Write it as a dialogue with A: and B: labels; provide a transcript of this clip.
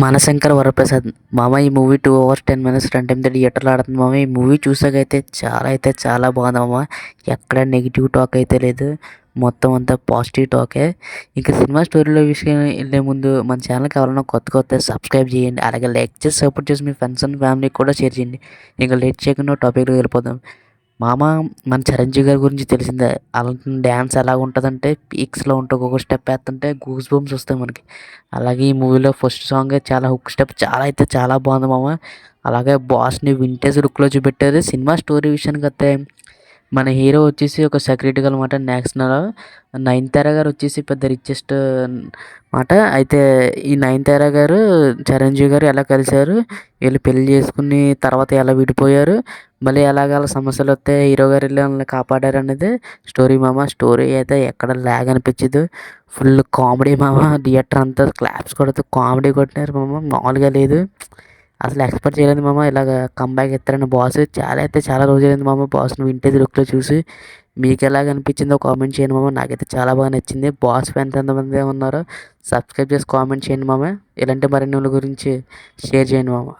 A: మనశంకర్ వరప్రసాద్ మామ, ఈ movie 2 hours 10 minutes run time థియేటర్లో ఆడుతుంది మామ. ఈ మూవీ చూసాకైతే చాలా బాగుంది మామ. ఎక్కడ నెగిటివ్ టాక్ అయితే లేదు, మొత్తం అంతా పాజిటివ్ టాకే. ఇంకా సినిమా స్టోరీలో విషయం వెళ్ళే ముందు మన ఛానల్కి ఎవరైనా కొత్త సబ్స్క్రైబ్ చేయండి, అలాగే లైక్ చేసి సపోర్ట్ చేసి మీ ఫ్రెండ్స్ అండ్ ఫ్యామిలీకి కూడా షేర్ చేయండి. ఇంకా లేట్ చేయకుండా టాపిక్లో వెళ్ళిపోదాం. మామ, మన చిరంజీవి గారి గురించి తెలిసిందే. అలా డ్యాన్స్ ఎలా ఉంటుందంటే పీక్స్లో ఉంటే ఒక్కొక్క స్టెప్ వేస్తుంటే గూస్ బంప్స్ వస్తాయి మనకి. అలాగే ఈ మూవీలో ఫస్ట్ సాంగే చాలా హుక్ స్టెప్, చాలా బాగుంది మామ. అలాగే బాస్ని వింటేజ్ లుక్లో చూపెట్టారు. సినిమా స్టోరీ విషయానికి వస్తే మన హీరో వచ్చేసి ఒక సెక్యూరిటీగా అనమాట. నేషనల్ నయనతార గారు వచ్చేసి పెద్ద రిచెస్ట్ మాట. అయితే ఈ నయనతార గారు చిరంజీవి గారు ఎలా కలిశారు, వీళ్ళు పెళ్లి చేసుకుని తర్వాత ఎలా విడిపోయారు, మళ్ళీ ఎలాగ సమస్యలు వస్తే హీరో గారు వెళ్ళి వాళ్ళని కాపాడారు అనేది స్టోరీ మామ. స్టోరీ అయితే ఎక్కడ ల్యాగ్ అనిపించదు, ఫుల్ కామెడీ మామ. థియేటర్ అంతా క్లాప్స్ కొడుతూ కామెడీ కొట్టినారు మామ, మామూలుగా లేదు. అసలు ఎక్స్పెక్ట్ చేయలేదు మామ ఇలాగ కంబ్యాక్ ఇస్తారని. బాస్ చాలా రోజులైంది మామ బాస్ని వింటేజ్ లుక్లో చూసి. మీకు ఎలాగ అనిపించిందో కామెంట్ చేయండి మామ. నాకైతే చాలా బాగా నచ్చింది. బాస్ ఫ్యాన్స్ ఎంతమంది ఉన్నారో సబ్స్క్రైబ్ చేసి కామెంట్ చేయండి మామ. ఇలాంటి మరిన్ని గురించి షేర్ చేయండి మామ.